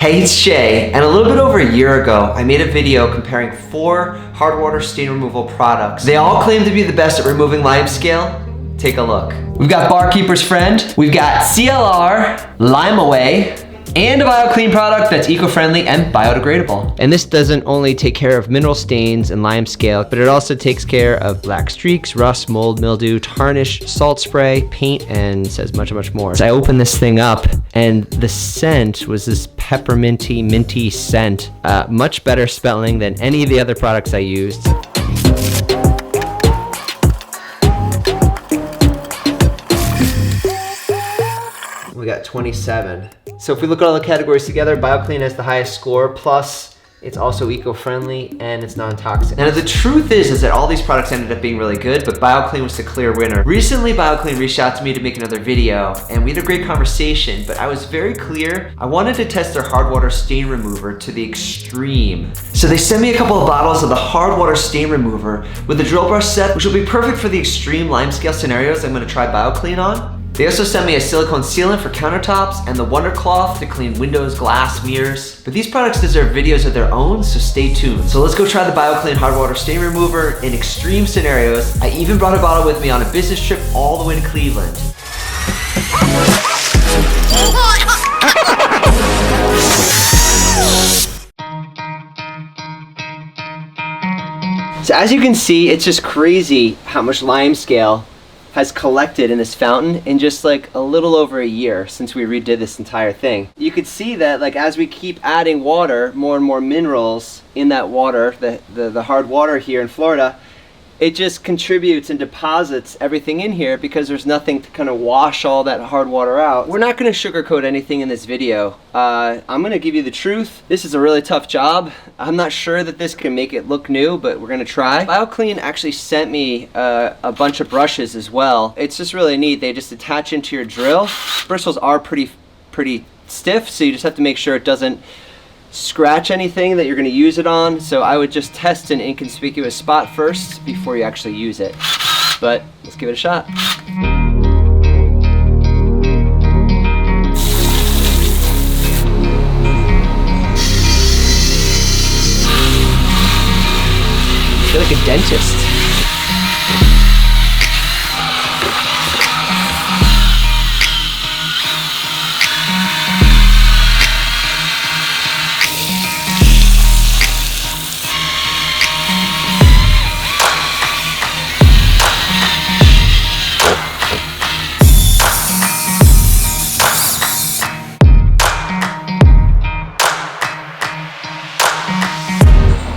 Hey, it's Shay, and a little bit over a year ago, I made a video comparing 4 hard water stain removal products. They all claim to be the best at removing LIMESCALE. Take a look. We've got Barkeeper's Friend, we've got CLR, Lime Away, and a BioClean product that's eco-friendly and biodegradable. And this doesn't only take care of mineral stains and LIMESCALE, but it also takes care of black streaks, rust, mold, mildew, tarnish, salt spray, paint, and says much, much more. So I opened this thing up, and the scent was this pepperminty, minty scent. Much better smelling than any of the other products I used. We got 27. So if we look at all the categories together, BioClean has the highest score, plus it's also eco-friendly and it's non-toxic. Now the truth is that all these products ended up being really good, but BioClean was the clear winner. Recently, BioClean reached out to me to make another video, and we had a great conversation, but I was very clear. I wanted to test their hard water stain remover to the extreme. So they sent me a couple of bottles of the hard water stain remover with a drill brush set, which will be perfect for the extreme LIMESCALE scenarios I'm gonna try BioClean on. They also sent me a silicone sealant for countertops and the Wonder Cloth to clean windows, glass, mirrors. But these products deserve videos of their own, so stay tuned. So let's go try the BioClean hard water stain remover in extreme scenarios. I even brought a bottle with me on a business trip all the way to Cleveland. So as you can see, it's just crazy how much LIMESCALE has collected in this fountain in just like a little over a year since we redid this entire thing. You could see that like as we keep adding water, more and more minerals in that water, the hard water here in Florida, it just contributes and deposits everything in here because there's nothing to kind of wash all that hard water out. We're not gonna sugarcoat anything in this video. I'm gonna give you the truth. This is a really tough job. I'm not sure that this can make it look new, but we're gonna try. BioClean actually sent me a bunch of brushes as well. It's just really neat. They just attach into your drill. Bristles are pretty stiff, so you just have to make sure it doesn't scratch anything that you're going to use it on. So I would just test an inconspicuous spot first before you actually use it. But let's give it a shot. I feel like a dentist.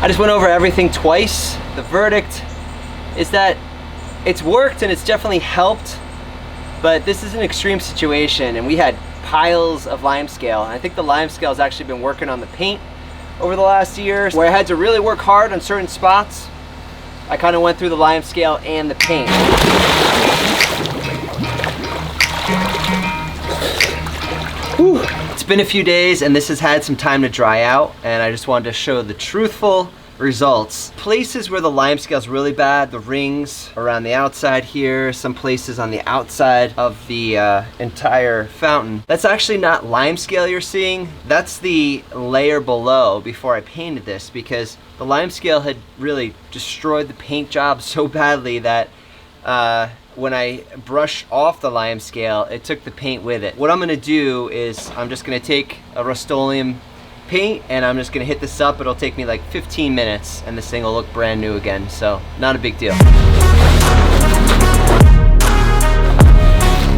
I just went over everything twice. The verdict is that it's worked and it's definitely helped, but this is an extreme situation and we had piles of LIMESCALE. And I think the LIMESCALE has actually been working on the paint over the last year, where I had to really work hard on certain spots. I kind of went through the LIMESCALE and the paint. Whew. It's been a few days and this has had some time to dry out, and I just wanted to show the truthful results. Places where the LIMESCALE is really bad, the rings around the outside here, some places on the outside of the entire fountain. That's actually not LIMESCALE you're seeing. That's the layer below before I painted this, because the LIMESCALE had really destroyed the paint job so badly that when I brushed off the LIMESCALE, it took the paint with it. What I'm gonna do is I'm just gonna take a Rust-Oleum paint and I'm just gonna hit this up. It'll take me like 15 minutes and this thing will look brand new again, so not a big deal.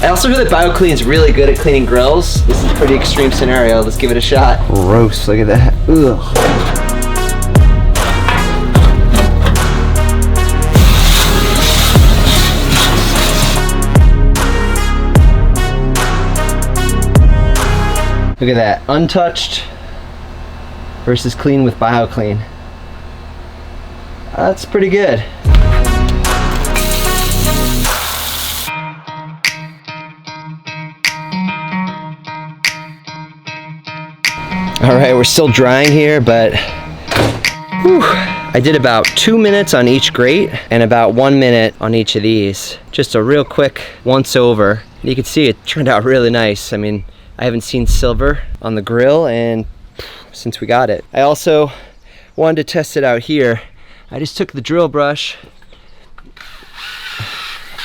I also heard that BioClean is really good at cleaning grills. This is a pretty extreme scenario. Let's give it a shot. Gross, look at that. Ugh. Look at that, untouched versus clean with BioClean. That's pretty good. All right, we're still drying here, but whew, I did about 2 minutes on each grate and about 1 minute on each of these. Just a real quick once over. You can see it turned out really nice. I mean, I haven't seen silver on the grill in since we got it. I also wanted to test it out here. I just took the drill brush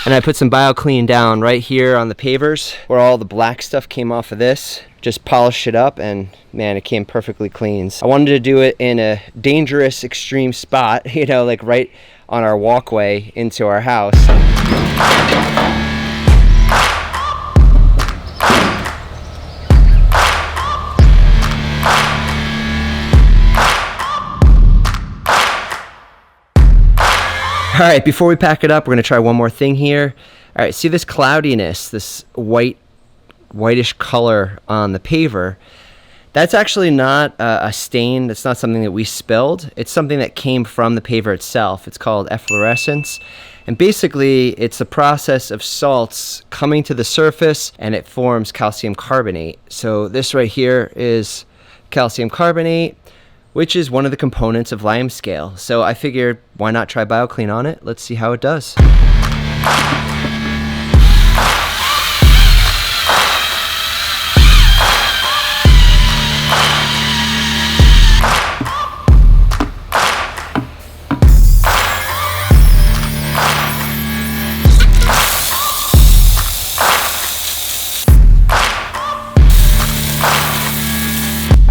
and I put some BioClean down right here on the pavers where all the black stuff came off of this. Just polished it up and man, it came perfectly clean. So I wanted to do it in a dangerous, extreme spot, you know, like right on our walkway into our house. All right, before we pack it up, we're gonna try one more thing here. All right, see this cloudiness, this whitish color on the paver? That's actually not a stain. That's not something that we spilled. It's something that came from the paver itself. It's called efflorescence. And basically, it's a process of salts coming to the surface and it forms calcium carbonate. So this right here is calcium carbonate, which is one of the components of LIMESCALE. So I figured, why not try BioClean on it? Let's see how it does.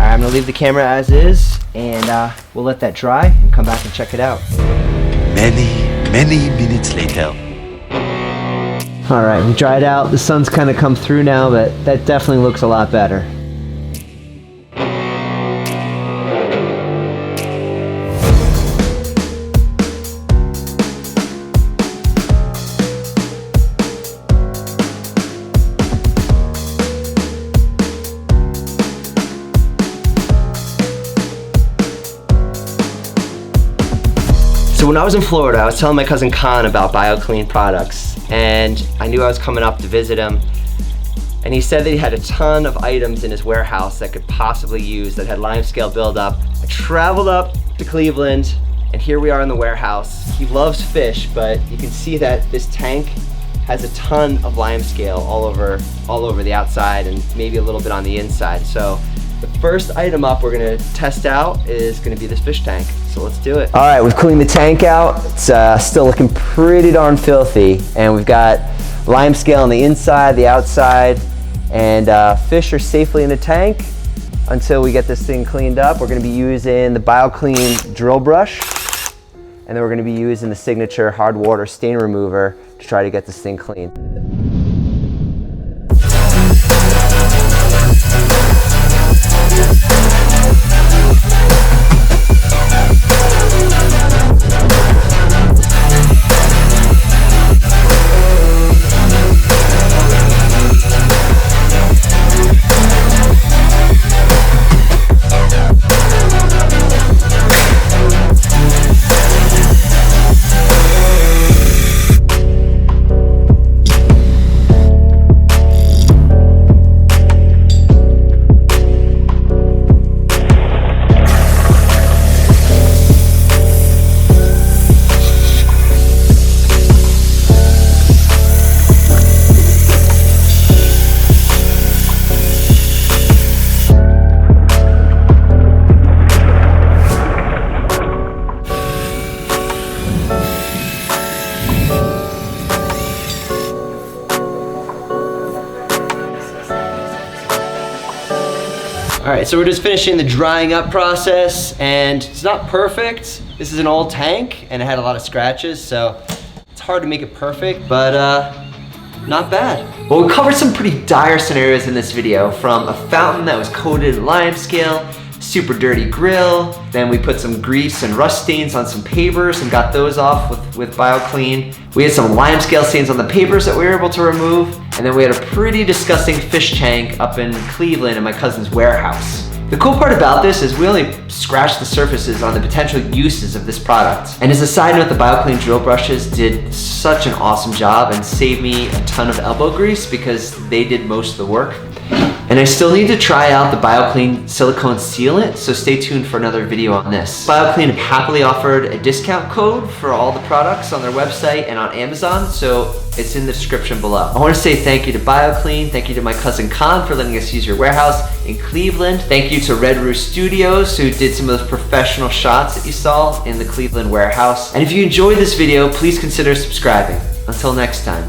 I'm gonna leave the camera as is, and we'll let that dry and come back and check it out. Many minutes later. All right, we dried out. The sun's kind of come through now, but that definitely looks a lot better. So when I was in Florida, I was telling my cousin Con about BioClean products, and I knew I was coming up to visit him, and he said that he had a ton of items in his warehouse that could possibly use that had LIMESCALE buildup. I traveled up to Cleveland, and here we are in the warehouse. He loves fish, but you can see that this tank has a ton of LIMESCALE all over the outside and maybe a little bit on the inside. So the first item up we're gonna test out is gonna be this fish tank. So let's do it. All right, we've cleaned the tank out. It's still looking pretty darn filthy. And we've got LIMESCALE on the inside, the outside, and fish are safely in the tank until we get this thing cleaned up. We're gonna be using the BioClean drill brush, and then we're gonna be using the signature hard water stain remover to try to get this thing clean. All right, so we're just finishing the drying up process, and it's not perfect. This is an old tank, and it had a lot of scratches, so it's hard to make it perfect, but not bad. Well, we covered some pretty dire scenarios in this video, from a fountain that was coated in LIMESCALE, super dirty grill, then we put some grease and rust stains on some pavers and got those off with BioClean. We had some LIMESCALE stains on the pavers that we were able to remove, and then we had a pretty disgusting fish tank up in Cleveland in my cousin's warehouse. The cool part about this is we only scratched the surfaces on the potential uses of this product. And as a side note, the BioClean drill brushes did such an awesome job and saved me a ton of elbow grease because they did most of the work. And I still need to try out the BioClean silicone sealant, so stay tuned for another video on this. BioClean happily offered a discount code for all the products on their website and on Amazon, so it's in the description below. I want to say thank you to BioClean, thank you to my cousin Con for letting us use your warehouse in Cleveland, thank you to Red Roost Studios who did some of those professional shots that you saw in the Cleveland warehouse. And if you enjoyed this video, please consider subscribing. Until next time.